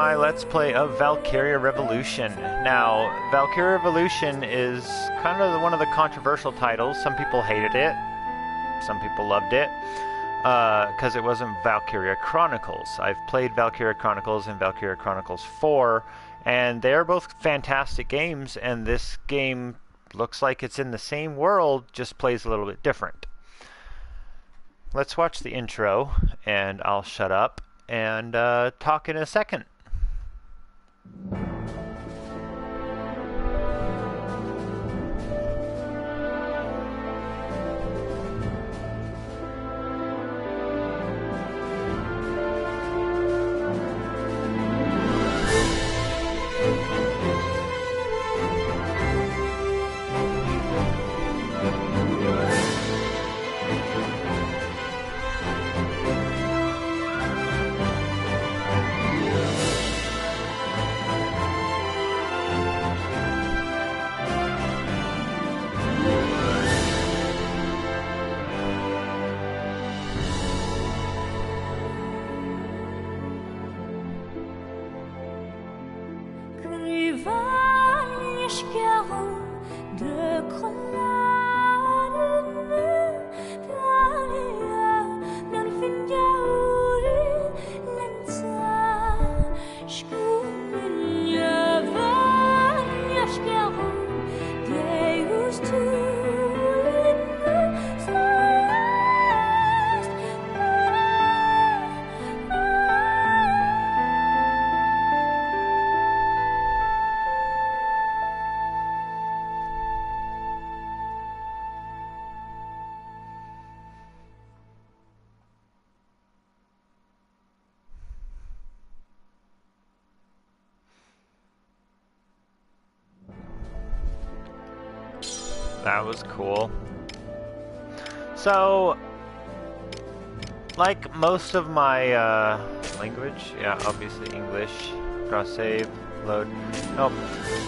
My Let's Play of Valkyria Revolution. Now, Valkyria Revolution is kind of one of the controversial titles. Some people hated it, some people loved it, because it wasn't Valkyria Chronicles. I've played Valkyria Chronicles and Valkyria Chronicles 4, and they're both fantastic games, and this game looks like it's in the same world, just plays a little bit different. Let's watch the intro, and I'll shut up and talk in a second. That was cool. So, like most of my language, yeah, obviously English, cross save, load. Nope.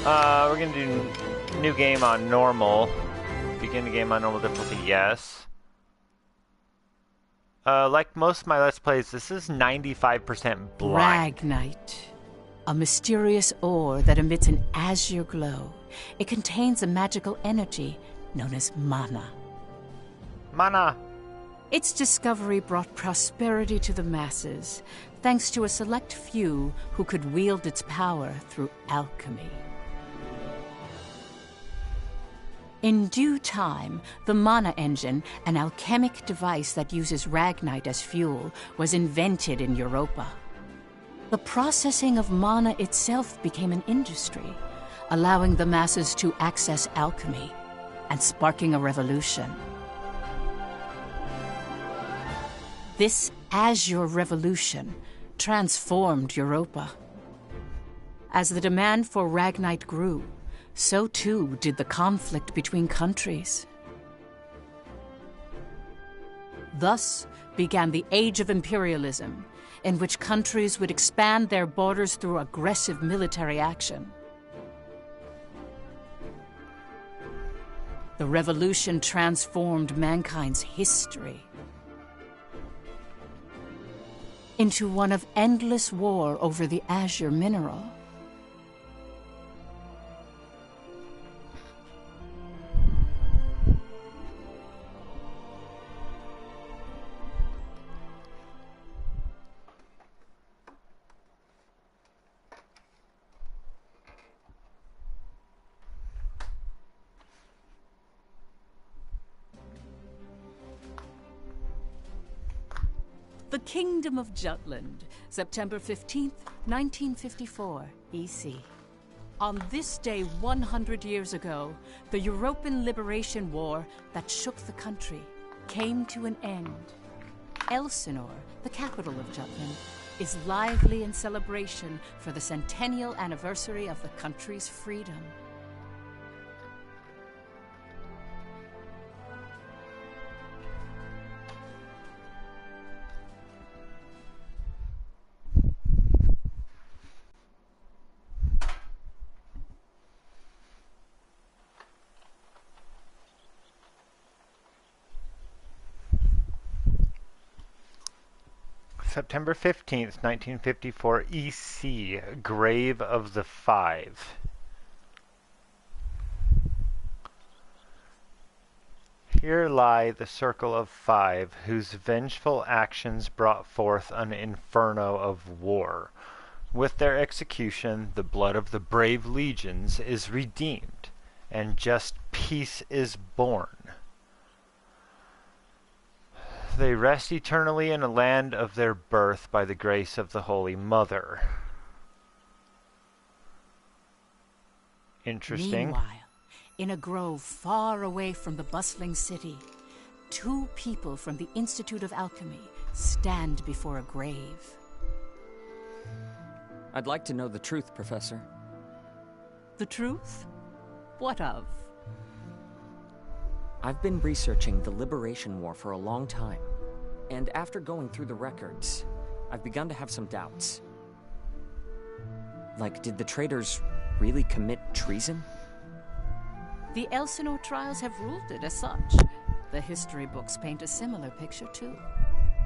We're gonna do new game on normal. Begin the game on normal difficulty, yes. Like most of my Let's Plays, this is 95% blind. Ragnite. A mysterious ore that emits an azure glow. It contains a magical energy known as mana. Mana! Its discovery brought prosperity to the masses, thanks to a select few who could wield its power through alchemy. In due time, the mana engine, an alchemic device that uses Ragnite as fuel, was invented in Europa. The processing of mana itself became an industry, allowing the masses to access alchemy and sparking a revolution. This Azure Revolution transformed Europa. As the demand for Ragnite grew, so too did the conflict between countries. Thus began the Age of Imperialism, in which countries would expand their borders through aggressive military action. The revolution transformed mankind's history into one of endless war over the azure mineral. The Kingdom of Jutland, September 15th, 1954, EC. On this day 100 years ago, the European Liberation War that shook the country came to an end. Elsinore, the capital of Jutland, is lively in celebration for the centennial anniversary of the country's freedom. September 15th, 1954 EC, Grave of the Five. Here lie the circle of five, whose vengeful actions brought forth an inferno of war. With their execution, the blood of the brave legions is redeemed, and just peace is born. They rest eternally in a land of their birth by the grace of the Holy Mother. Interesting. Meanwhile, in a grove far away from the bustling city, two people from the Institute of Alchemy stand before a grave. I'd like to know the truth, Professor. The truth? What of? I've been researching the Liberation War for a long time, and after going through the records, I've begun to have some doubts. Like, did the traitors really commit treason? The Elsinore trials have ruled it as such. The history books paint a similar picture, too.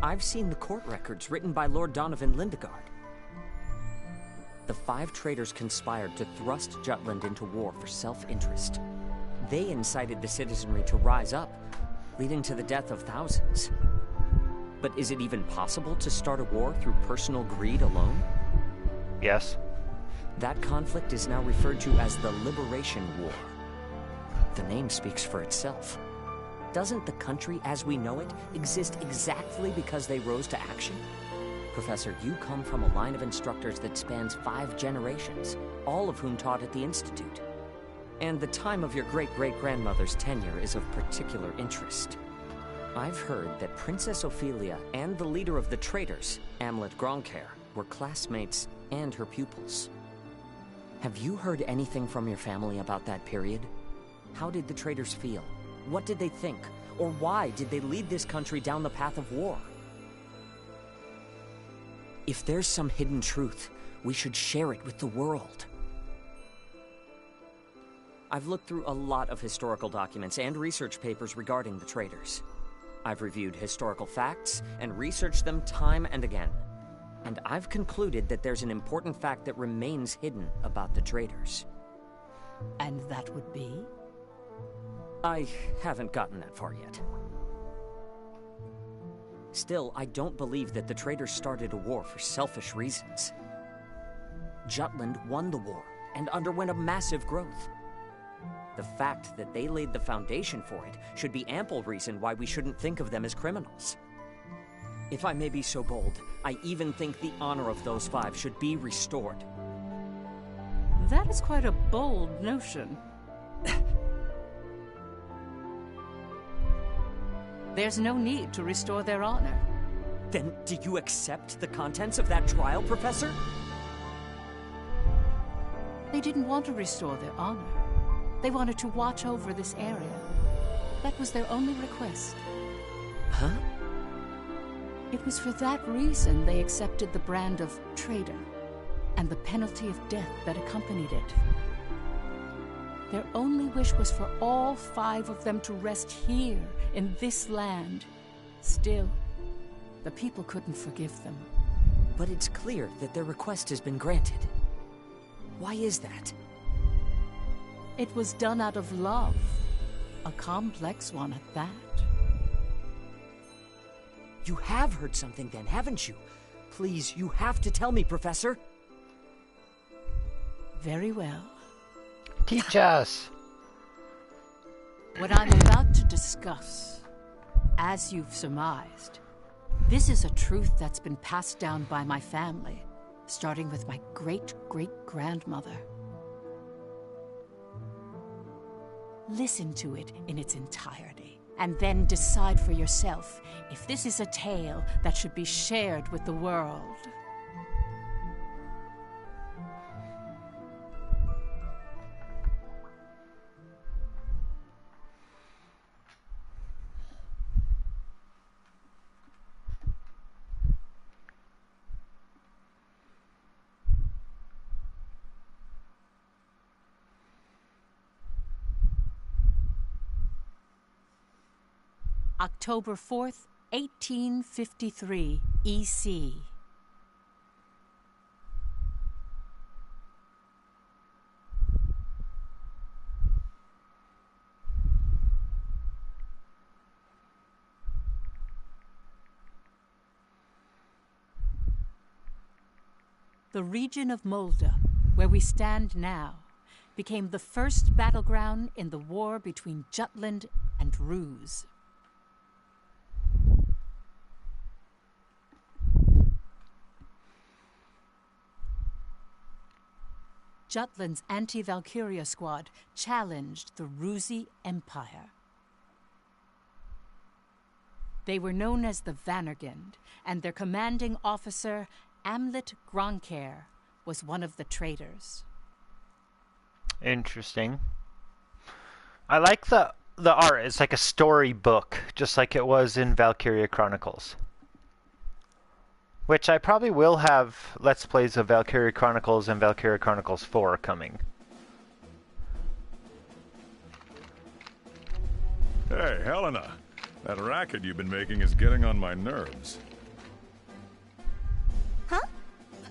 I've seen the court records written by Lord Donovan Lindegard. The five traitors conspired to thrust Jutland into war for self-interest. They incited the citizenry to rise up, leading to the death of thousands. But is it even possible to start a war through personal greed alone? Yes. That conflict is now referred to as the Liberation War. The name speaks for itself. Doesn't the country as we know it exist exactly because they rose to action? Professor, you come from a line of instructors that spans 5 generations, all of whom taught at the Institute. And the time of your great-great-grandmother's tenure is of particular interest. I've heard that Princess Ophelia and the leader of the traitors, Amlet Gronkair, were classmates and her pupils. Have you heard anything from your family about that period? How did the traitors feel? What did they think? Or why did they lead this country down the path of war? If there's some hidden truth, we should share it with the world. I've looked through a lot of historical documents and research papers regarding the traitors. I've reviewed historical facts and researched them time and again. And I've concluded that there's an important fact that remains hidden about the traitors. And that would be? I haven't gotten that far yet. Still, I don't believe that the traitors started a war for selfish reasons. Jutland won the war and underwent a massive growth. The fact that they laid the foundation for it should be ample reason why we shouldn't think of them as criminals. If I may be so bold, I even think the honor of those 5 should be restored. That is quite a bold notion. There's no need to restore their honor. Then do you accept the contents of that trial, Professor? They didn't want to restore their honor. They wanted to watch over this area. That was their only request. Huh? It was for that reason they accepted the brand of traitor and the penalty of death that accompanied it. Their only wish was for all 5 of them to rest here in this land. Still, the people couldn't forgive them. But it's clear that their request has been granted. Why is that? It was done out of love. A complex one at that. You have heard something then, haven't you? Please, you have to tell me, Professor. Very well. Teach us! What I'm about to discuss, as you've surmised, this is a truth that's been passed down by my family, starting with my great-great-grandmother. Listen to it in its entirety, and then decide for yourself if this is a tale that should be shared with the world. October 4th, 1853, EC. The region of Molde, where we stand now, became the first battleground in the war between Jutland and Ruse. Jutland's anti-Valkyria squad challenged the Rusi Empire. They were known as the Vannergund, and their commanding officer, Amlet Gronkair, was one of the traitors. Interesting. I like the art. It's like a storybook, just like it was in Valkyria Chronicles. Which I probably will have Let's Plays of Valkyria Chronicles and Valkyria Chronicles 4 coming. Hey, Helena. That racket you've been making is getting on my nerves. Huh?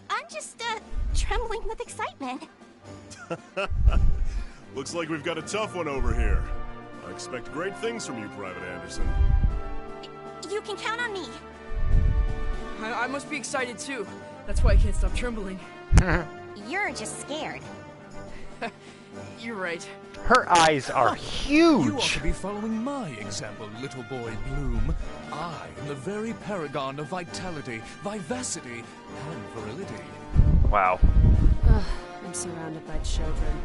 I'm just, trembling with excitement. Looks like we've got a tough one over here. I expect great things from you, Private Anderson. You can count on me. I must be excited too. That's why I can't stop trembling. You're just scared. You're right. Her eyes are huge! You ought to be following my example, little boy Bloom. I am the very paragon of vitality, vivacity, and virility. Wow. Ugh, I'm surrounded by children.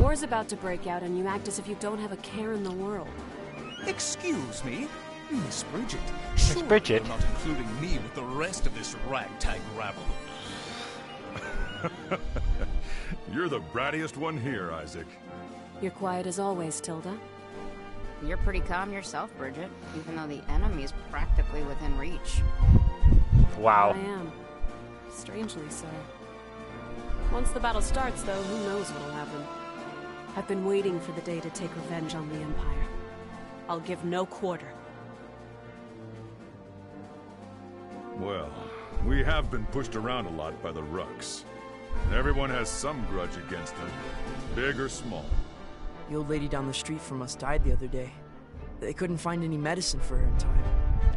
War's about to break out and you act as if you don't have a care in the world. Excuse me? Miss Bridget. Miss Bridget? You're not including me with the rest of this ragtag rabble. You're the brattiest one here, Isaac. You're quiet as always, Tilda. You're pretty calm yourself, Bridget, even though the enemy is practically within reach. Wow. I am. Strangely so. Once the battle starts, though, who knows what'll happen. I've been waiting for the day to take revenge on the Empire. I'll give no quarter. Well, we have been pushed around a lot by the Rucks. Everyone has some grudge against them, big or small. The old lady down the street from us died the other day. They couldn't find any medicine for her in time.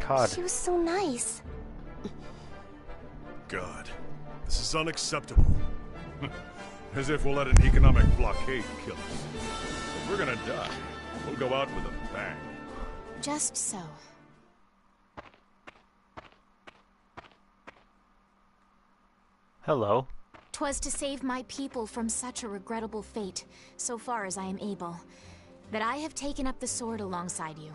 God. She was so nice. God, this is unacceptable. As if we'll let an economic blockade kill us. If we're gonna die, we'll go out with a bang. Just so. Hello. 'Twas to save my people from such a regrettable fate, so far as I am able, that I have taken up the sword alongside you.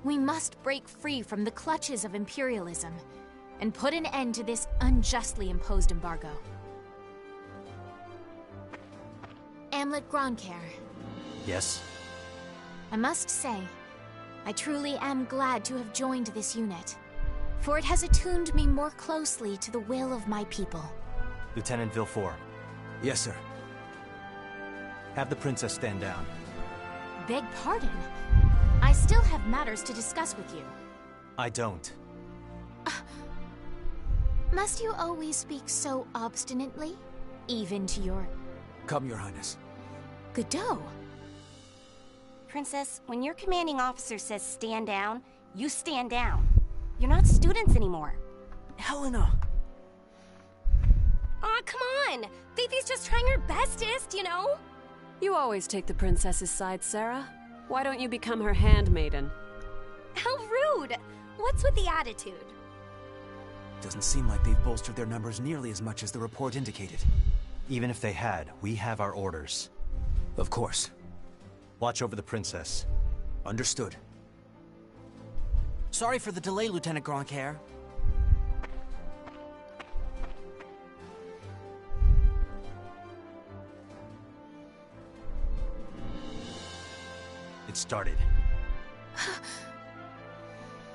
We must break free from the clutches of imperialism, and put an end to this unjustly imposed embargo. Amlet Gronkair. Yes? I must say, I truly am glad to have joined this unit, for it has attuned me more closely to the will of my people. Lieutenant Villefort. Yes, sir. Have the princess stand down. Beg pardon? I still have matters to discuss with you. I don't. Must you always speak so obstinately? Even to your... Come, Your Highness. Godot. Princess, when your commanding officer says stand down, you stand down. You're not students anymore. Helena! Aw, come on! Fifi's just trying her bestest, you know? You always take the princess's side, Sarah. Why don't you become her handmaiden? How rude! What's with the attitude? Doesn't seem like they've bolstered their numbers nearly as much as the report indicated. Even if they had, we have our orders. Of course. Watch over the princess. Understood. Sorry for the delay, Lieutenant Gronkair. It started.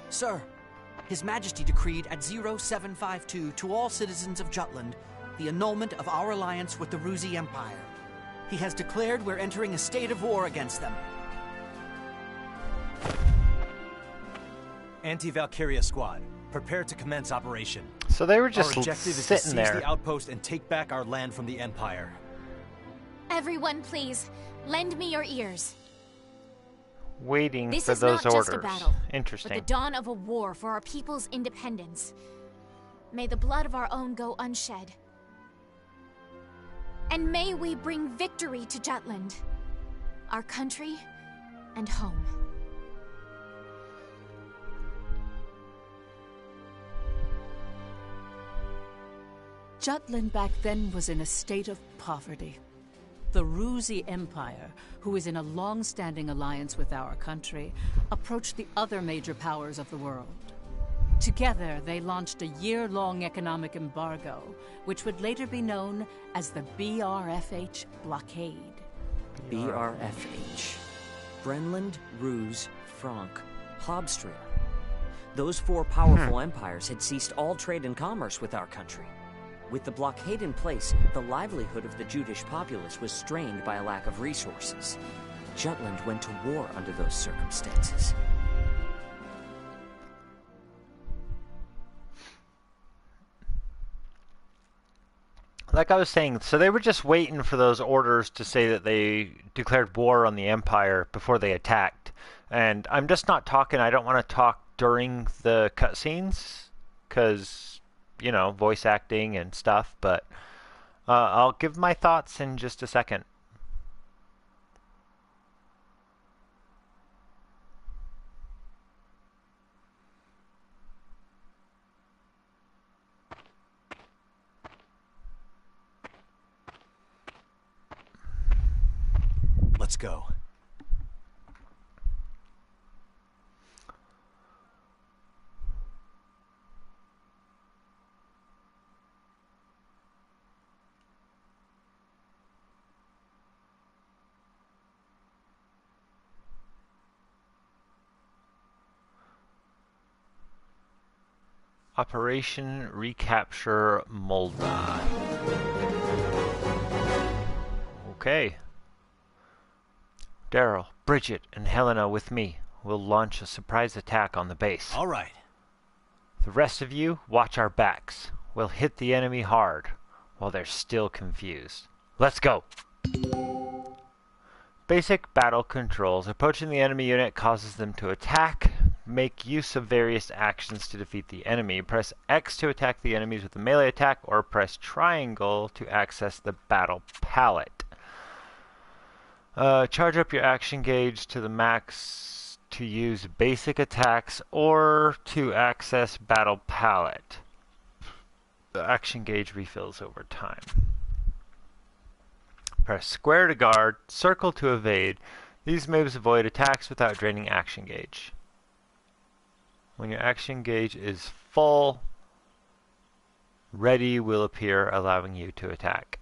Sir, His Majesty decreed at 0752 to all citizens of Jutland the annulment of our alliance with the Rusi Empire. He has declared we're entering a state of war against them. Anti-Valkyria squad, Prepare to commence operation. So they were just our objective is to sitting seize there. the outpost and take back our land from the Empire. Everyone, please, lend me your ears. Waiting This for is those not orders. just a battle, Interesting. but the dawn of a war for our people's independence. May the blood of our own go unshed. And may we bring victory to Jutland, our country and home. Jutland back then was in a state of poverty. The Ruzi Empire, who is in a long-standing alliance with our country, approached the other major powers of the world. Together, they launched a year-long economic embargo, which would later be known as the BRFH blockade. BRFH. Brenland, Ruse, Frank, Hobstria. Those four powerful empires had ceased all trade and commerce with our country. With the blockade in place, the livelihood of the Judish populace was strained by a lack of resources. Jutland went to war under those circumstances. Like I was saying, so they were just waiting for those orders to say that they declared war on the Empire before they attacked. And I'm just not talking, I don't want to talk during the cutscenes, because, you know, voice acting and stuff, but I'll give my thoughts in just a second. Let's go. Operation Recapture Molda. Okay. Daryl, Bridget, and Helena with me. We'll launch a surprise attack on the base. All right. The rest of you, watch our backs. We'll hit the enemy hard, while they're still confused. Let's go! Basic battle controls. Approaching the enemy unit causes them to attack. Make use of various actions to defeat the enemy. Press X to attack the enemies with a melee attack, or press triangle to access the battle palette. Charge up your action gauge to the max to use basic attacks or to access battle palette. The action gauge refills over time. Press square to guard, circle to evade. These moves avoid attacks without draining action gauge. When your action gauge is full, ready will appear, allowing you to attack.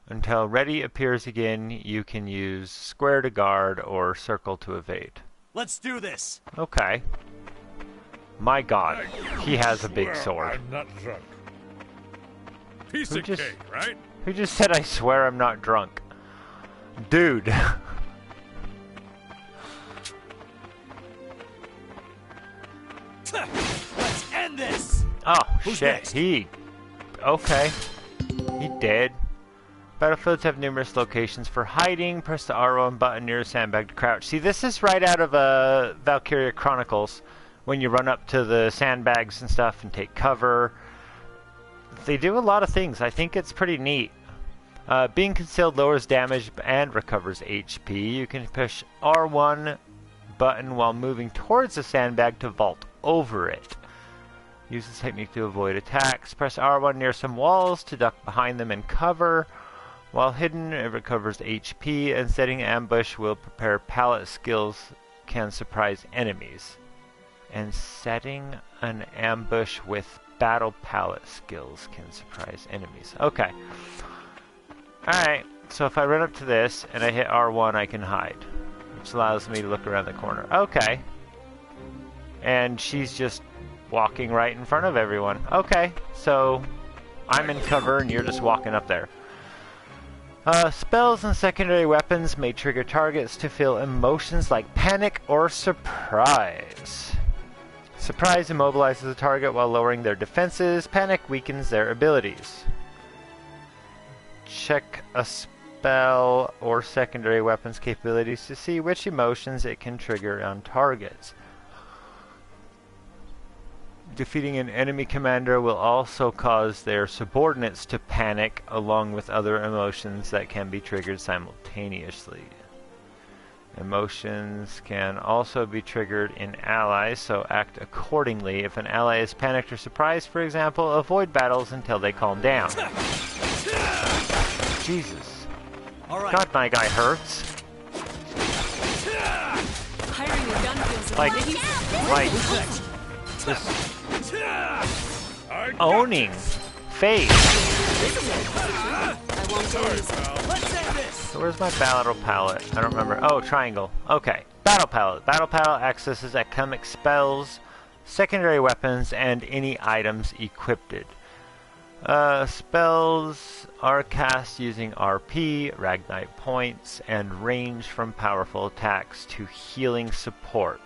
Until ready appears again, you can use square to guard or circle to evade. Let's do this. Okay. My God, he has a big sword. I'm not drunk. Piece of cake, right? Who just said I swear I'm not drunk? Dude. Let's end this. Oh, Who's shit. next? Okay. He dead. Battlefields have numerous locations for hiding. Press the R1 button near a sandbag to crouch. See, this is right out of Valkyria Chronicles, when you run up to the sandbags and stuff and take cover. They do a lot of things. I think it's pretty neat. Being concealed lowers damage and recovers HP. You can push R1 button while moving towards the sandbag to vault over it. Use this technique to avoid attacks. Press R1 near some walls to duck behind them and cover. While hidden, it recovers HP, and setting ambush will prepare pallet skills can surprise enemies. And setting an ambush with battle pallet skills can surprise enemies. Okay. Alright, so if I run up to this and I hit R1, I can hide, which allows me to look around the corner. Okay. And she's just walking right in front of everyone. Okay, so I'm in cover and you're just walking up there. Spells and secondary weapons may trigger targets to feel emotions like panic or surprise. Surprise immobilizes the target while lowering their defenses. Panic weakens their abilities. Check a spell or secondary weapons capabilities to see which emotions it can trigger on targets. Defeating an enemy commander will also cause their subordinates to panic, along with other emotions that can be triggered simultaneously. Emotions can also be triggered in allies, so act accordingly. If an ally is panicked or surprised, for example, avoid battles until they calm down. Jesus. All right. God, my guy hurts. Hiring a gun feels just owning face. So where's my battle palette? I don't remember. Oh, triangle. Okay. Battle palette. Battle palette accesses alchemic spells, secondary weapons, and any items equipped. Spells are cast using RP, Ragnite points, and range from powerful attacks to healing support.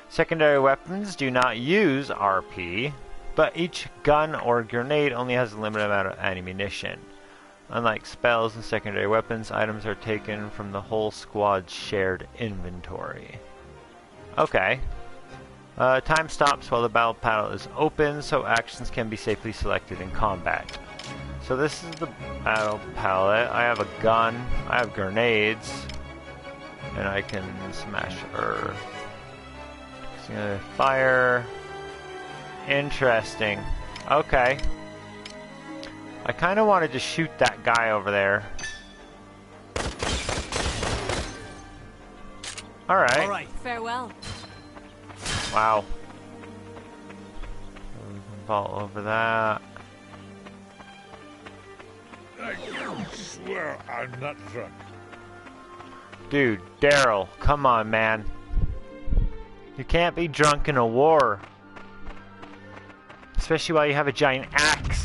Secondary weapons do not use RP, but each gun or grenade only has a limited amount of ammunition. Unlike spells and secondary weapons, items are taken from the whole squad's shared inventory. Okay. Time stops while the battle palette is open, so actions can be safely selected in combat. So this is the battle palette. I have a gun, I have grenades, and I can smash earth. Fire. Interesting. Okay. I kind of wanted to shoot that guy over there. Alright. Farewell. Wow. Vault over that. I swear I'm not drunk. Dude, Daryl, come on, man. You can't be drunk in a war. Especially while you have a giant axe.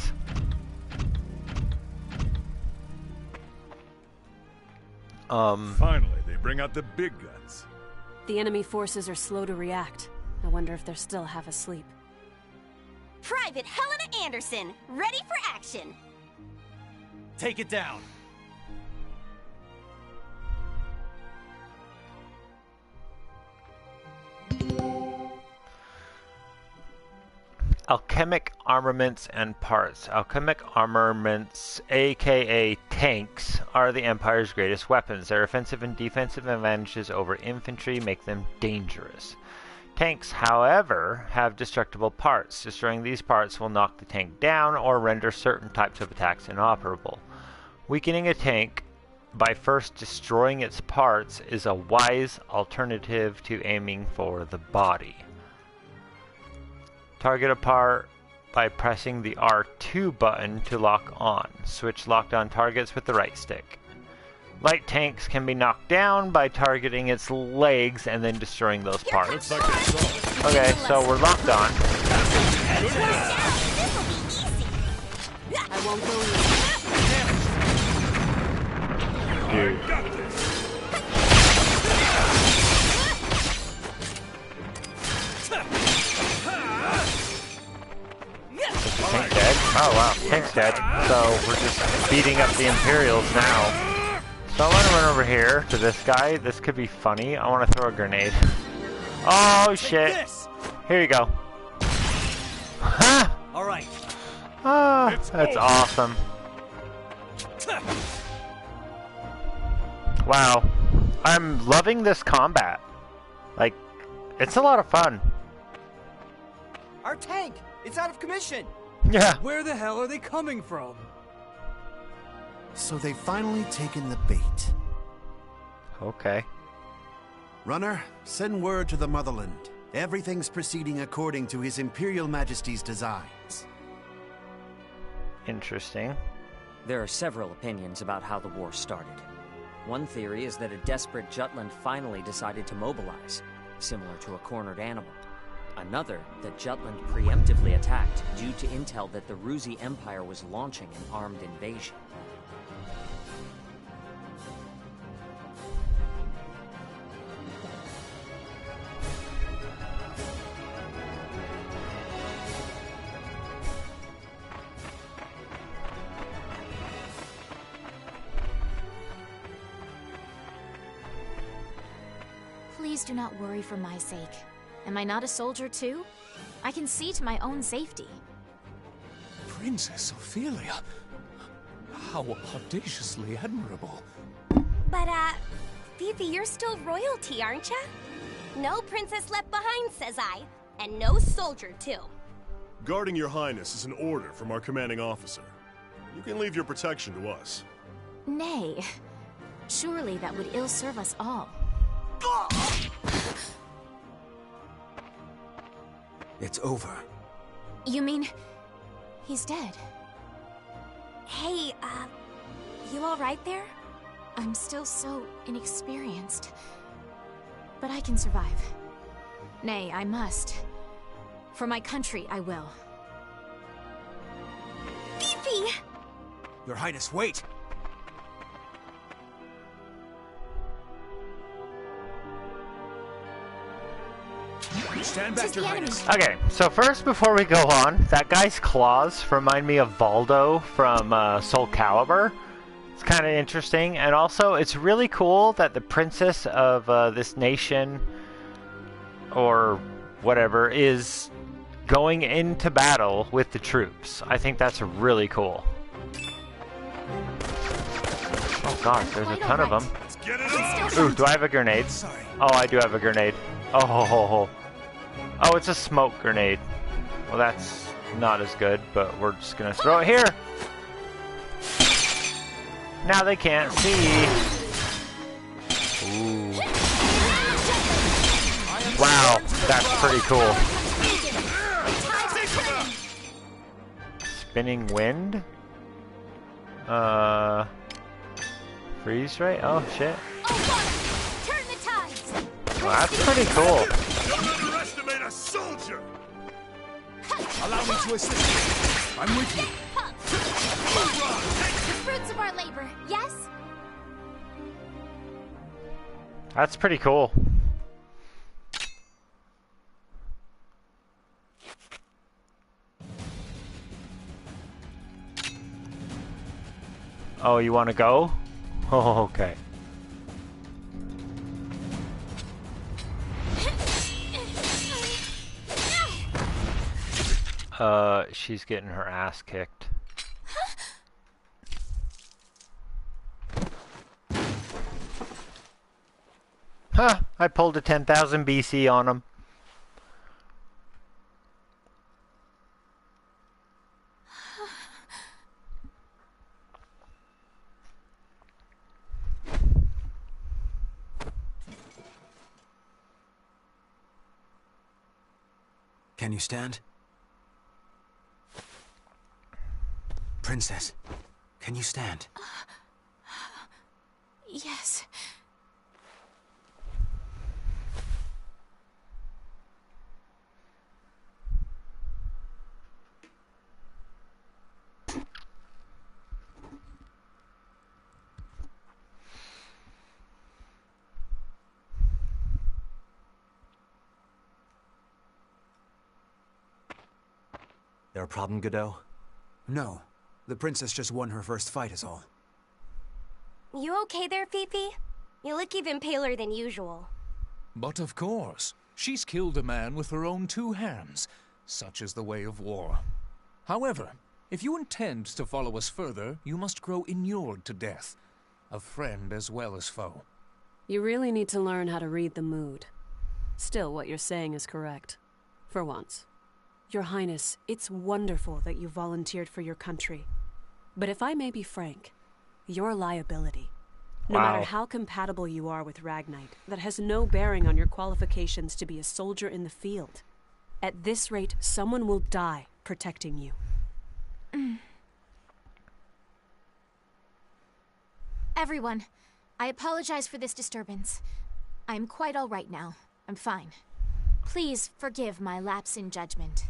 Finally, they bring out the big guns. The enemy forces are slow to react. I wonder if they're still half asleep. Private Helena Anderson, ready for action. Take it down. Alchemic armaments and parts. Alchemic armaments, aka tanks, are the Empire's greatest weapons. Their offensive and defensive advantages over infantry make them dangerous. Tanks, however, have destructible parts. Destroying these parts will knock the tank down or render certain types of attacks inoperable. Weakening a tank by first destroying its parts is a wise alternative to aiming for the body. Target a part by pressing the R2 button to lock on. Switch locked on targets with the right stick. Light tanks can be knocked down by targeting its legs and then destroying those parts. Okay, so we're locked on. I won't go Dude. Tank dead? Oh wow, tank's dead. So we're just beating up the Imperials now. So I want to run over here to this guy. This could be funny. I want to throw a grenade. Oh shit! Here you go. Huh? All right. Ah, that's awesome. Wow, I'm loving this combat. Like, it's a lot of fun. Our tank! It's out of commission! Yeah. Where the hell are they coming from? So they've finally taken the bait. Okay. Runner, send word to the motherland. Everything's proceeding according to His Imperial Majesty's designs. Interesting. There are several opinions about how the war started. One theory is that a desperate Jutland finally decided to mobilize, similar to a cornered animal. Another, that Jutland preemptively attacked due to intel that the Ruzi Empire was launching an armed invasion. Please do not worry for my sake. Am I not a soldier too? I can see to my own safety. Princess Ophelia? How audaciously admirable. But, Fifi, you're still royalty, aren't ya? No princess left behind, says I. And no soldier, too. Guarding your highness is an order from our commanding officer. You can leave your protection to us. Nay. Surely that would ill serve us all. It's over. You mean... he's dead? Hey, you alright there? I'm still so inexperienced. But I can survive. Nay, I must. For my country, I will. Fifi! Your Highness, wait! Stand back, Your Highness. Okay, so first, before we go on, that guy's claws remind me of Valdo from Soul Calibur. It's kind of interesting, and also, it's really cool that the princess of this nation, or whatever, is going into battle with the troops. I think that's really cool. Oh god, there's a ton of them. Ooh, do I have a grenade? Oh, I do have a grenade. Oh, ho, ho, ho. Oh, it's a smoke grenade. Well, that's not as good, but we're just gonna throw it here. Now they can't see. Ooh. Wow, that's pretty cool. Spinning wind? Freeze ray? Oh, shit. Turn the tides! Well, that's pretty cool. Don't underestimate a soldier! Allow me to assist you. I'm with you. The fruits of our labor, yes? That's pretty cool. Oh, you want to go? Oh, okay. She's getting her ass kicked. Huh, I pulled a 10,000 BC on him. Can you stand? Princess, can you stand? Yes. There a problem, Godot? No. The princess just won her first fight is all. You okay there, Fifi? You look even paler than usual. But of course, she's killed a man with her own two hands. Such is the way of war. However, if you intend to follow us further, you must grow inured to death. A friend as well as foe. You really need to learn how to read the mood. Still, what you're saying is correct. For once. Your Highness, it's wonderful that you volunteered for your country. But if I may be frank, you're a liability. No matter how compatible you are with Ragnite, that has no bearing on your qualifications to be a soldier in the field. At this rate, someone will die protecting you. Everyone, I apologize for this disturbance. I'm quite all right now. I'm fine. Please forgive my lapse in judgment.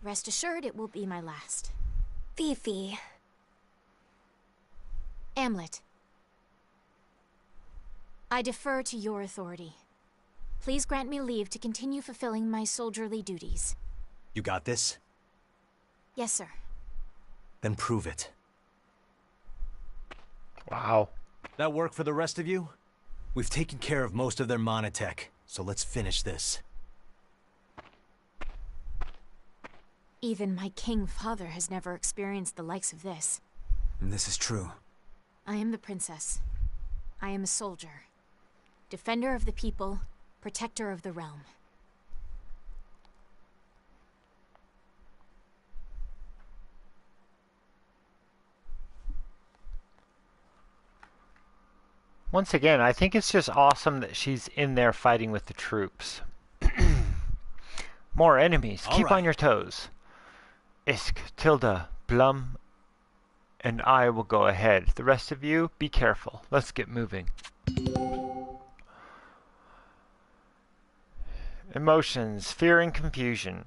Rest assured it will be my last. Fifi. Amlet. I defer to your authority. Please grant me leave to continue fulfilling my soldierly duties. You got this? Yes, sir. Then prove it. Wow. That work for the rest of you? We've taken care of most of their monotech, so let's finish this. Even my king father has never experienced the likes of this. And this is true. I am the princess. I am a soldier. Defender of the people, protector of the realm. Once again, I think it's just awesome that she's in there fighting with the troops. More enemies. Keep on your toes. Isk, Tilda, Blum, and I will go ahead. The rest of you, be careful. Let's get moving. Emotions, fear and confusion.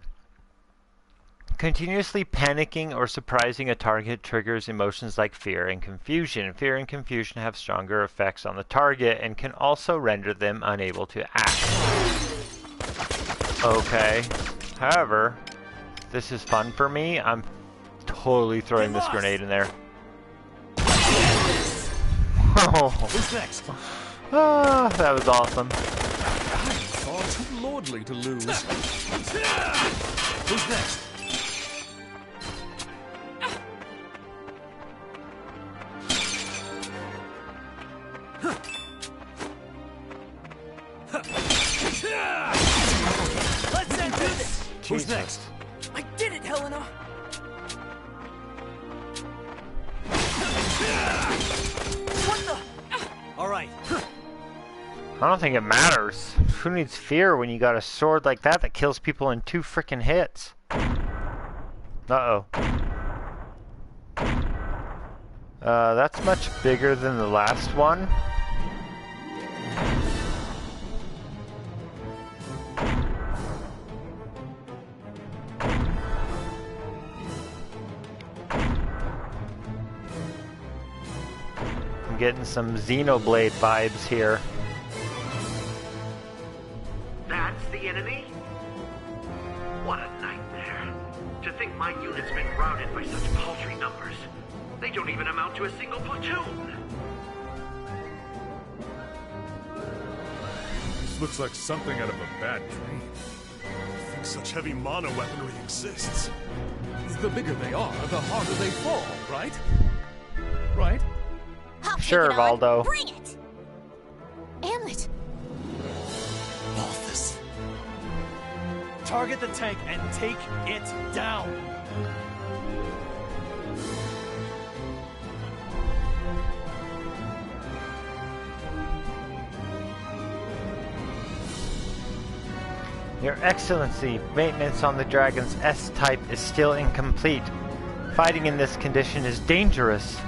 Continuously panicking or surprising a target triggers emotions like fear and confusion. Fear and confusion have stronger effects on the target and can also render them unable to act. Okay. However, this is fun for me. I'm totally throwing this grenade in there. Oh. Who's next? Ah, that was awesome. Far too lordly to lose. Who's next? Let's end this! Who's next? I did it, Helena! What the? All right. I don't think it matters. Who needs fear when you got a sword like that kills people in 2 frickin' hits? Uh-oh. That's much bigger than the last one. I'm getting some Xenoblade vibes here. That's the enemy? What a nightmare. To think my unit's been routed by such paltry numbers. They don't even amount to a single platoon. This looks like something out of a bad dream. I think such heavy mono weaponry exists. The bigger they are, the harder they fall, right? Right? Sure, Valdo. Bring it! Amlet! Balthus. Target the tank and take it down. Your Excellency, maintenance on the Dragon's S-type is still incomplete. Fighting in this condition is dangerous.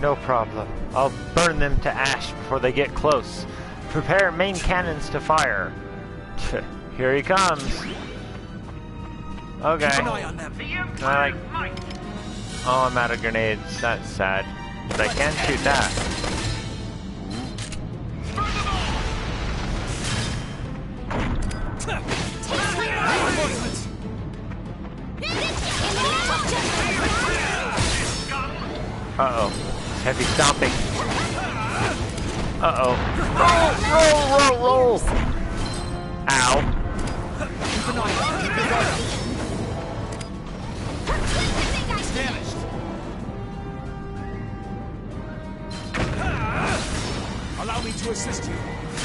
No problem. I'll burn them to ash before they get close. Prepare main cannons to fire. Here he comes. Okay. Keep an eye on them. Oh, I'm out of grenades. That's sad. But I can shoot that. Uh-oh. Heavy stomping. Uh-oh. Roll! Ow. Keep an eye on them. Keep your guard up. Damaged. Allow me to assist you.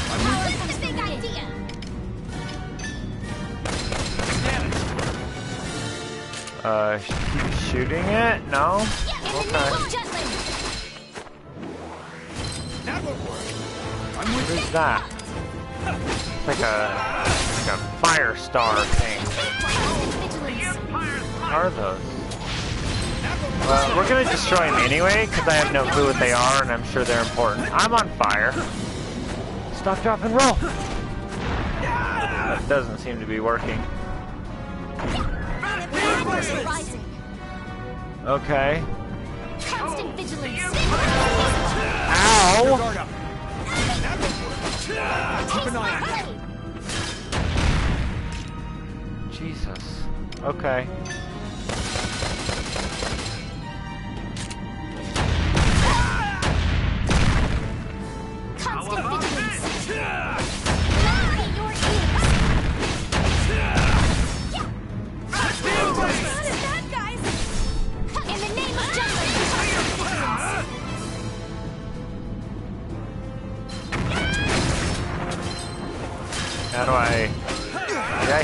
That's a big idea. Keep shooting it? No? Okay. Who's that? It's like a fire star thing. What are those? Well, we're gonna destroy them anyway, because I have no clue what they are, and I'm sure they're important. I'm on fire. Stop, drop, and roll! That doesn't seem to be working. Okay. Constant vigilance. Ow! Keep an eye on them. Jesus. Okay.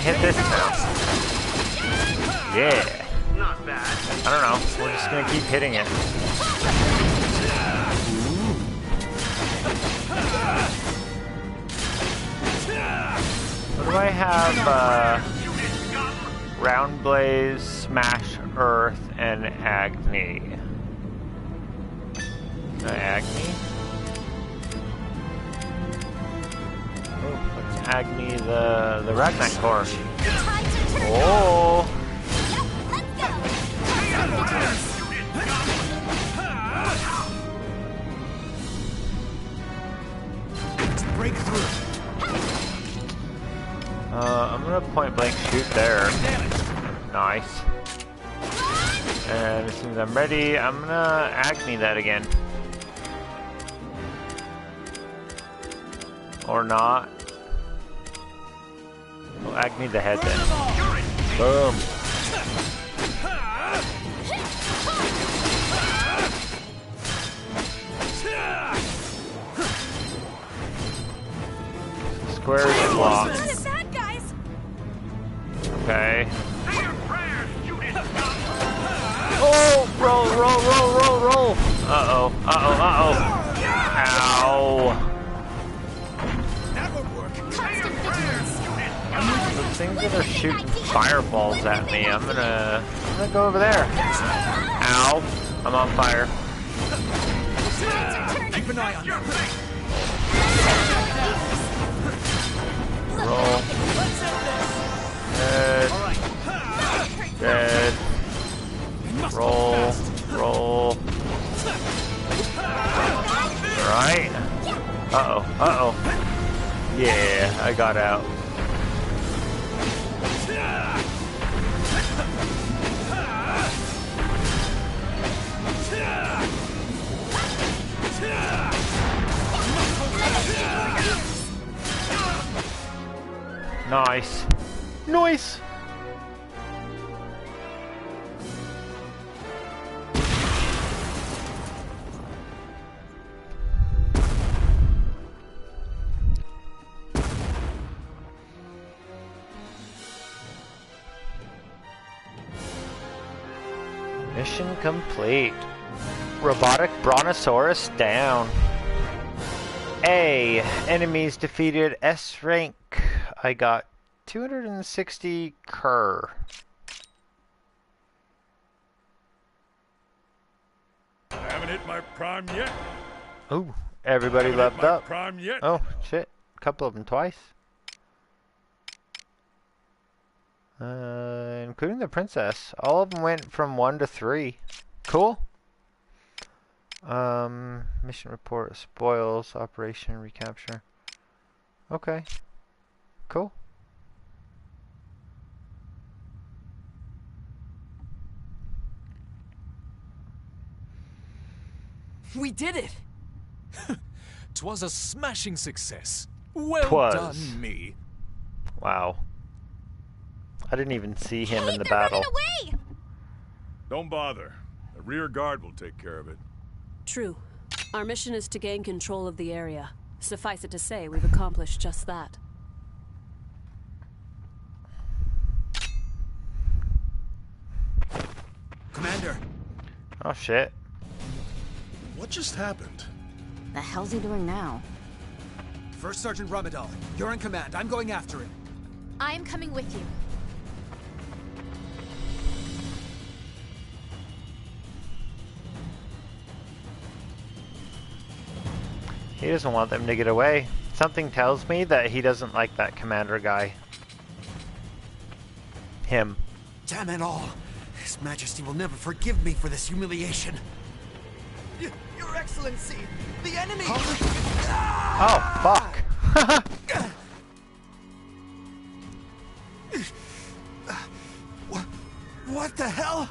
hit this now? Yeah. Not bad. I don't know. We're just gonna keep hitting it. What do I have? Round Blaze, Smash Earth, and Agni. Agni? Oh, what's Agni the Ragnak core? Oh! Break through. I'm gonna point blank shoot there. Nice. And as soon as I'm ready, I'm gonna Agni that again. Or not. We'll Agni the head then. Boom. Square is blocked. Okay. Oh, roll, roll, roll, roll, roll. Uh-oh, uh-oh, uh-oh. Ow. The things that are shooting fireballs at me, I'm gonna go over there. Ow. I'm on fire. Keep an eye on them. Roll. Dead. Dead. Roll. Roll. Alright. Uh-oh. Uh-oh. Yeah, I got out. Nice. Nice. Mission complete. Robotic Brontosaurus down. A. Enemies defeated. S rank. I got 260 cur. I haven't hit my prime yet. Ooh, everybody leveled up. Prime yet. Oh, shit. A couple of them twice. Including the princess. All of them went from 1 to 3. Cool. Mission report, spoils, operation, recapture. Okay. Cool. We did it! 'Twas a smashing success. Well done, me. Wow. I didn't even see him in the battle. Away! Don't bother. The rear guard will take care of it. True. Our mission is to gain control of the area. Suffice it to say, we've accomplished just that. Commander! Oh, shit. What just happened? The hell's he doing now? First Sergeant Ramadal, you're in command. I'm going after him. I am coming with you. He doesn't want them to get away. Something tells me that he doesn't like that commander guy. Him. Damn it all! His Majesty will never forgive me for this humiliation. Your Excellency, the enemy! Oh, fuck. What the hell?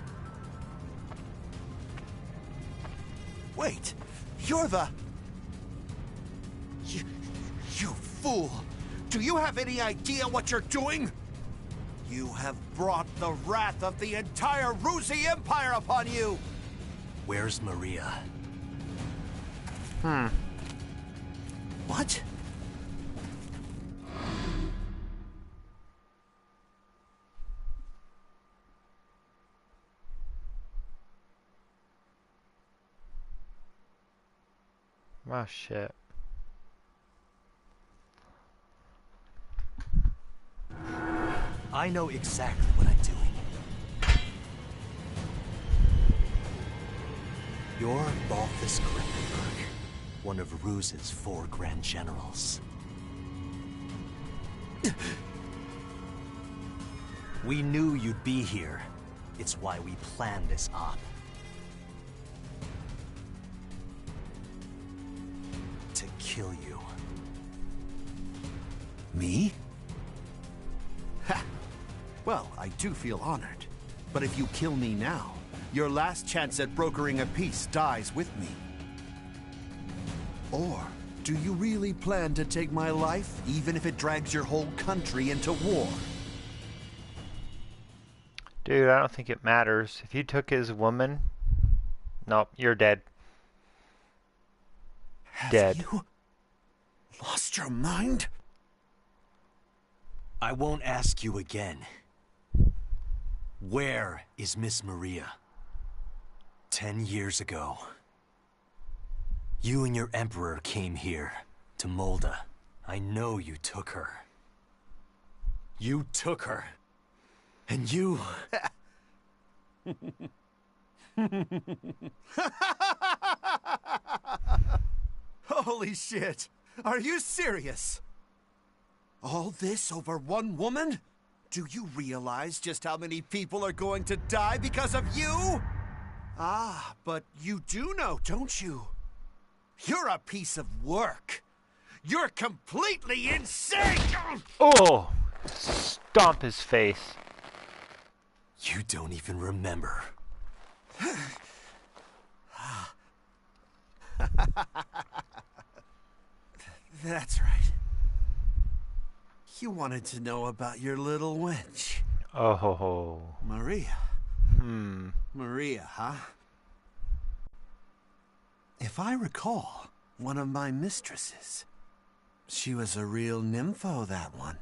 Wait, you're the... You fool! Do you have any idea what you're doing? You have brought the wrath of the entire Ruzi Empire upon you! Where's Maria? What? Oh, shit. I know exactly what I'm doing. You're Balthus Grimpenberg, one of Ruse's 4 Grand Generals. We knew you'd be here. It's why we planned this op. To kill you. Me? Ha! Well, I do feel honored. But if you kill me now, your last chance at brokering a peace dies with me. Or do you really plan to take my life, even if it drags your whole country into war? Dude, I don't think it matters. If you took his woman, nope, you're dead. Have you lost your mind? I won't ask you again. Where is Miss Maria? 10 years ago, you and your Emperor came here, to Molda. I know you took her. You took her. And you... Holy shit! Are you serious? All this over one woman? Do you realize just how many people are going to die because of you? Ah, but you do know, don't you? You're a piece of work. You're completely insane! Oh! Stomp his face. You don't even remember. That's right. You wanted to know about your little wench. Oh ho ho. Maria. Maria, huh? If I recall, one of my mistresses. She was a real nympho, that one.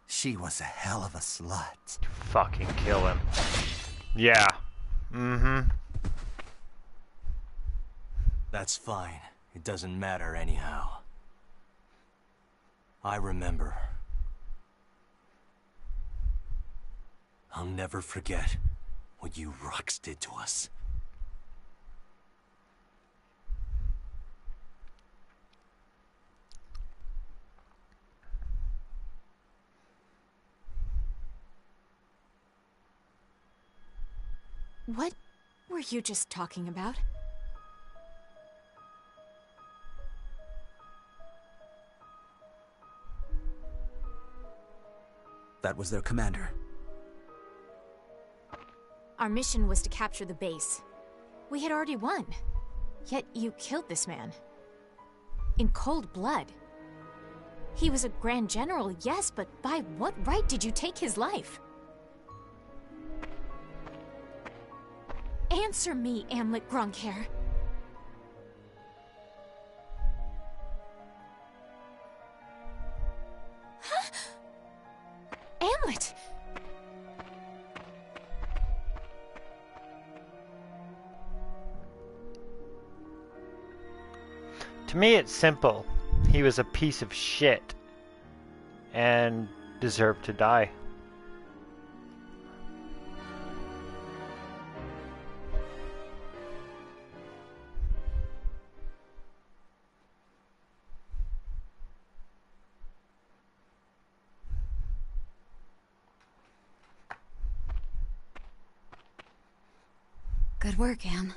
She was a hell of a slut. Fucking kill him. Yeah. Mm-hmm. That's fine. It doesn't matter anyhow. I remember. I'll never forget what you Rux did to us. What were you just talking about? That was their commander. Our mission was to capture the base. We had already won. Yet you killed this man. In cold blood. He was a Grand General, yes, but by what right did you take his life? Answer me, Amlet Gronkhair. Huh? Amlet! To me, it's simple. He was a piece of shit and deserved to die. Good work, Am.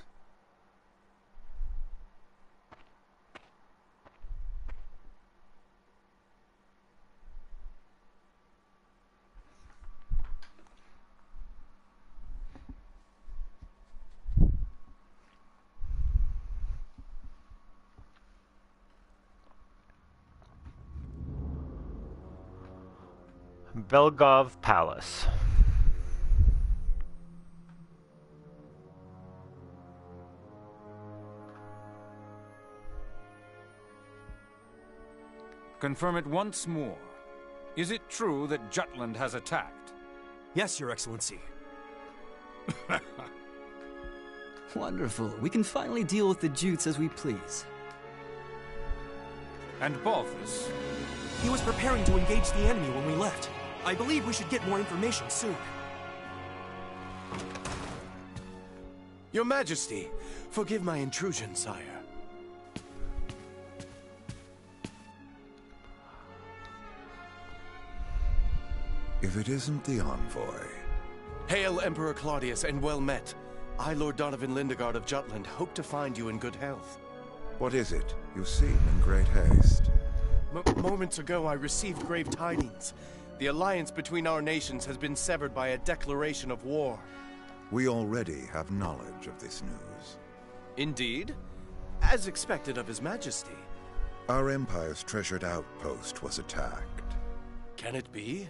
Belgov Palace. Confirm it once more. Is it true that Jutland has attacked? Yes, Your Excellency. Wonderful. We can finally deal with the Jutes as we please. And Balthus? He was preparing to engage the enemy when we left. I believe we should get more information soon. Your Majesty, forgive my intrusion, sire. If it isn't the envoy. Hail, Emperor Claudius, and well met. I, Lord Donovan Lindegard of Jutland, hope to find you in good health. What is it? You seem in great haste. Moments ago, I received grave tidings. The alliance between our nations has been severed by a declaration of war. We already have knowledge of this news. Indeed? As expected of His Majesty. Our Empire's treasured outpost was attacked. Can it be?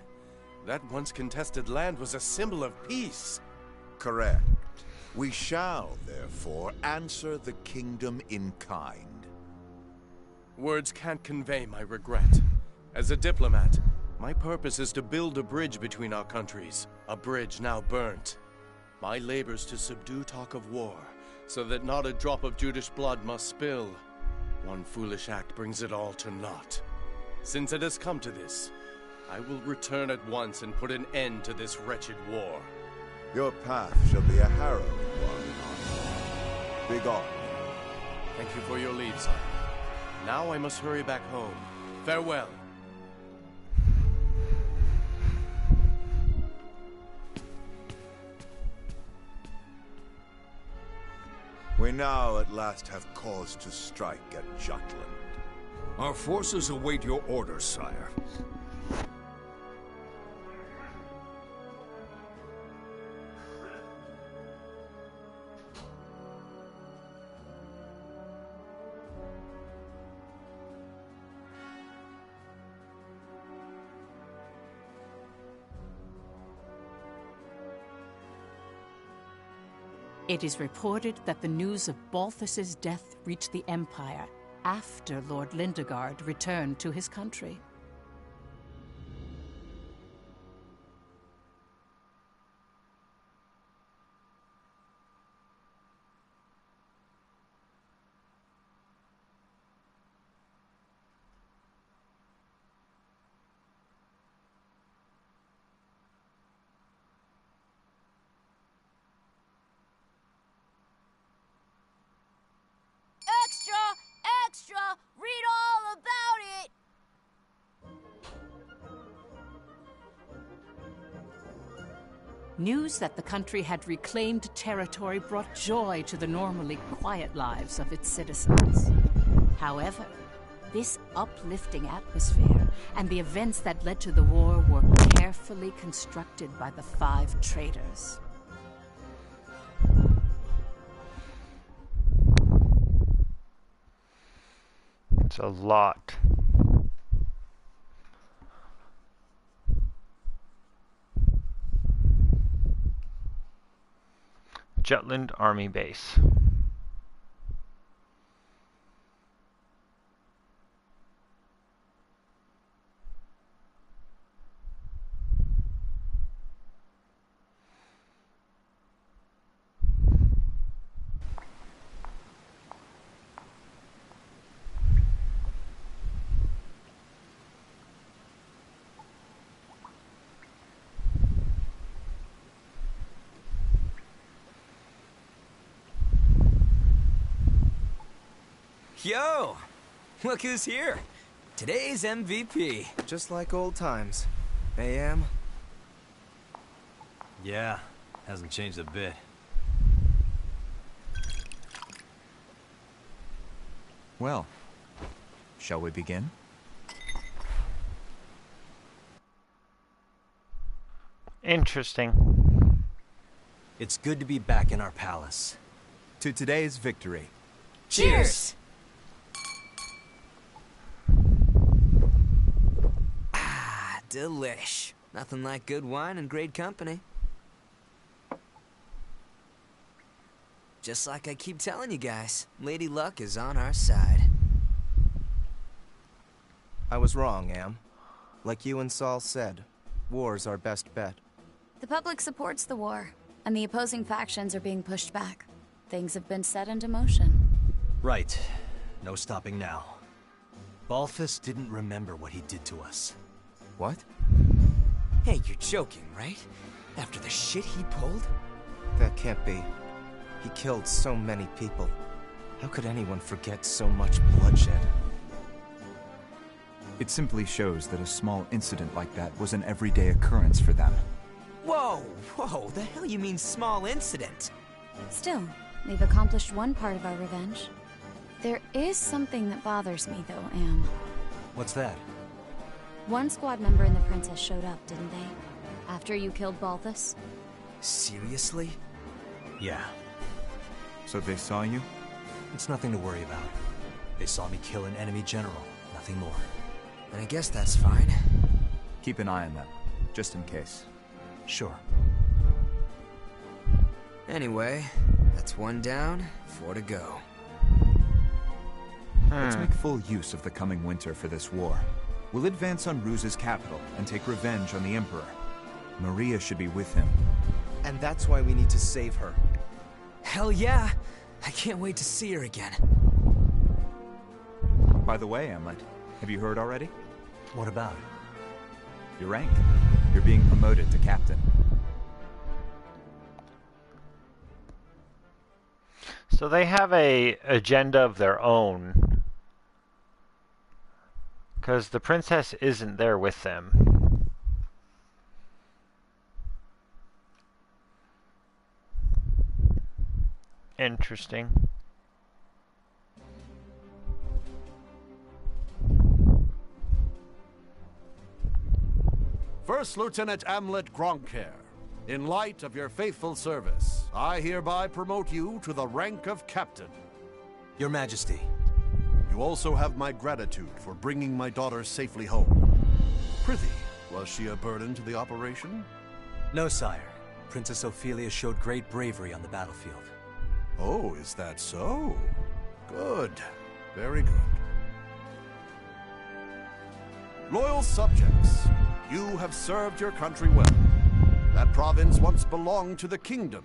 That once contested land was a symbol of peace. Correct. We shall, therefore, answer the kingdom in kind. Words can't convey my regret. As a diplomat, my purpose is to build a bridge between our countries, a bridge now burnt. My labors to subdue talk of war, so that not a drop of Judish blood must spill. One foolish act brings it all to naught. Since it has come to this, I will return at once and put an end to this wretched war. Your path shall be a harrowing one. Begone. Thank you for your leave, sire. Now I must hurry back home. Farewell. We now at last have cause to strike at Jutland. Our forces await your orders, sire. It is reported that the news of Balthus's death reached the Empire after Lord Lindegard returned to his country. Extra! Extra! Read all about it! News that the country had reclaimed territory brought joy to the normally quiet lives of its citizens. However, this uplifting atmosphere and the events that led to the war were carefully constructed by the 5 traitors. It's a lot. Jutland Army Base. Yo! Look who's here! Today's MVP. Just like old times. AM? Yeah, hasn't changed a bit. Well, shall we begin? Interesting. It's good to be back in our palace. To today's victory. Cheers! Delish. Nothing like good wine and great company. Just like I keep telling you guys, Lady Luck is on our side. I was wrong, Am. Like you and Saul said, war's our best bet. The public supports the war, and the opposing factions are being pushed back. things have been set into motion. Right. No stopping now. Balthus didn't remember what he did to us. What? Hey, you're joking, right? After the shit he pulled? That can't be. He killed so many people. How could anyone forget so much bloodshed? It simply shows that a small incident like that was an everyday occurrence for them. Whoa, whoa, the hell you mean small incident? Still, they've accomplished one part of our revenge. There is something that bothers me, though, Am. What's that? One squad member and the princess showed up, didn't they? After you killed Balthus? Seriously? Yeah. So they saw you? It's nothing to worry about. They saw me kill an enemy general, nothing more. And I guess that's fine. Keep an eye on them, just in case. Sure. Anyway, that's 1 down, 4 to go. Let's make full use of the coming winter for this war. We'll advance on Ruse's capital and take revenge on the Emperor. Maria should be with him. And that's why we need to save her. Hell yeah! I can't wait to see her again. By the way, Amlet, have you heard already? What about? Your rank. You're being promoted to captain. So they have a agenda of their own. Because the princess isn't there with them. Interesting. First Lieutenant Amlet Gronkair, in light of your faithful service, I hereby promote you to the rank of captain. Your Majesty. You also have my gratitude for bringing my daughter safely home. Prithee, was she a burden to the operation? No, sire. Princess Ophelia showed great bravery on the battlefield. Oh, is that so? Good. Very good. Loyal subjects, you have served your country well. That province once belonged to the kingdom.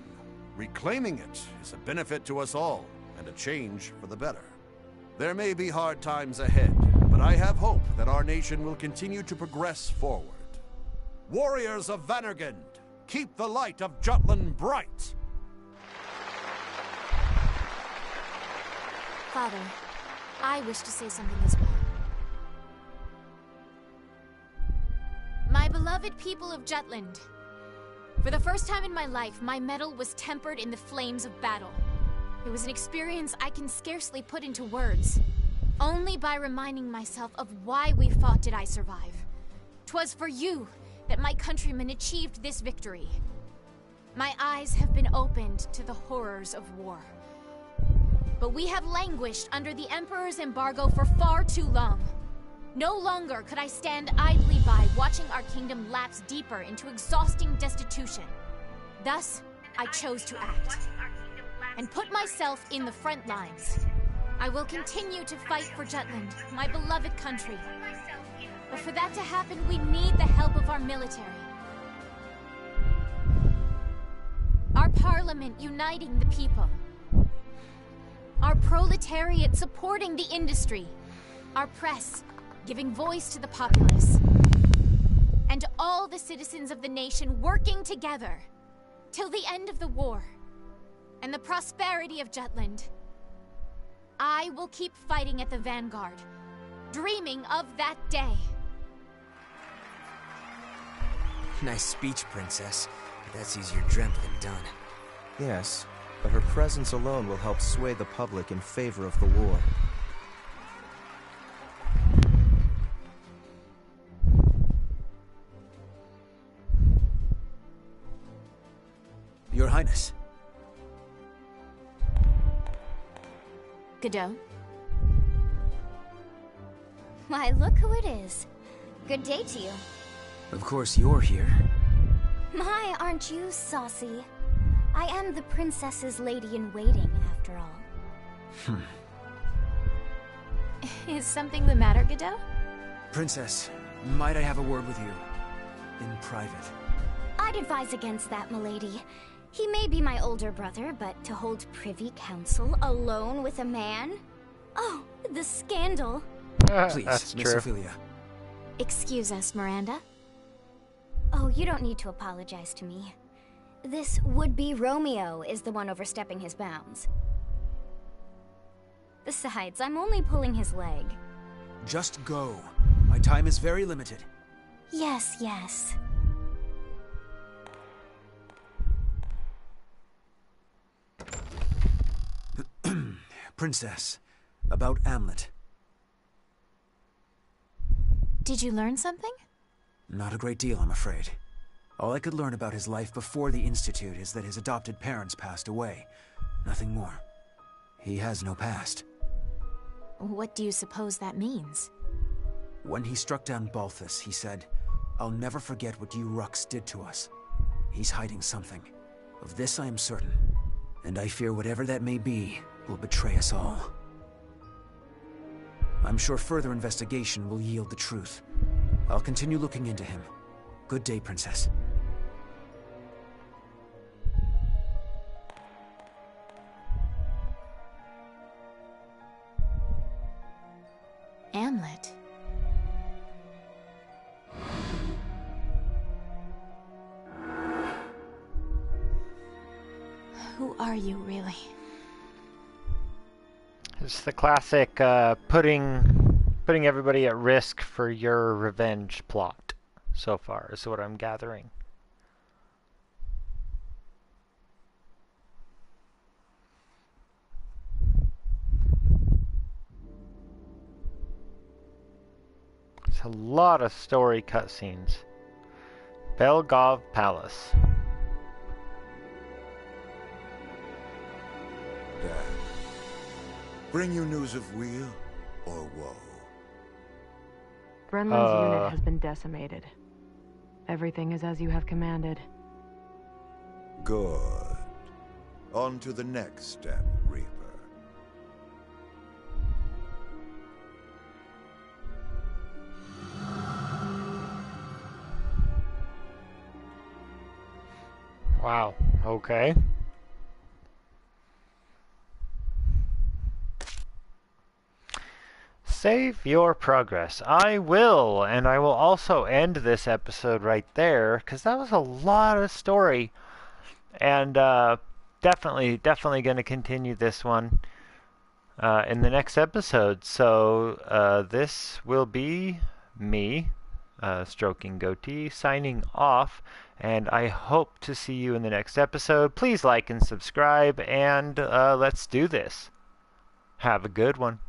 Reclaiming it is a benefit to us all, and a change for the better. There may be hard times ahead, but I have hope that our nation will continue to progress forward. Warriors of Vanergand, keep the light of Jutland bright! Father, I wish to say something as well. My beloved people of Jutland, for the first time in my life, my mettle was tempered in the flames of battle. It was an experience I can scarcely put into words. Only by reminding myself of why we fought did I survive. 'Twas for you that my countrymen achieved this victory. My eyes have been opened to the horrors of war. But we have languished under the Emperor's embargo for far too long. No longer could I stand idly by watching our kingdom lapse deeper into exhausting destitution. Thus, I chose to act and put myself in the front lines. I will continue to fight for Jutland, my beloved country. But for that to happen, we need the help of our military. Our parliament uniting the people. Our proletariat supporting the industry. Our press giving voice to the populace. And all the citizens of the nation working together till the end of the war and the prosperity of Jutland. I will keep fighting at the vanguard, dreaming of that day. Nice speech, Princess. But that's easier dreamt than done. Yes, but her presence alone will help sway the public in favor of the war. Your Highness. Godot? Why, look who it is. Good day to you. Of course you're here. My, aren't you saucy? I am the princess's lady-in-waiting, after all. Is something the matter, Godot? Princess, might I have a word with you? In private. I'd advise against that, milady. He may be my older brother, but to hold privy council alone with a man? Oh, the scandal. Please, Miss Ophelia. Excuse us, Miranda. Oh, you don't need to apologize to me. This would-be Romeo is the one overstepping his bounds. Besides, I'm only pulling his leg. Just go. My time is very limited. Yes, yes. Princess, about Amlet. Did you learn something? Not a great deal, I'm afraid. All I could learn about his life before the Institute is that his adopted parents passed away. Nothing more. He has no past. What do you suppose that means? When he struck down Balthus, he said, "I'll never forget what you Ruks did to us." He's hiding something. Of this I am certain. And I fear whatever that may be will betray us all. I'm sure further investigation will yield the truth. I'll continue looking into him. Good day, Princess. Amlet. Who are you, really? It's the classic putting everybody at risk for your revenge plot so far, is what I'm gathering. It's a lot of story cutscenes. Belgov Palace. Dad, bring you news of weal or woe? Brenlin's unit has been decimated. Everything is as you have commanded. Good. On to the next step, Reaper. Wow, okay. Save your progress. I will, and I will also end this episode right there, because that was a lot of story. And definitely going to continue this one in the next episode. So this will be me, Stroking Goatee, signing off, and I hope to see you in the next episode. Please like and subscribe, and let's do this. Have a good one.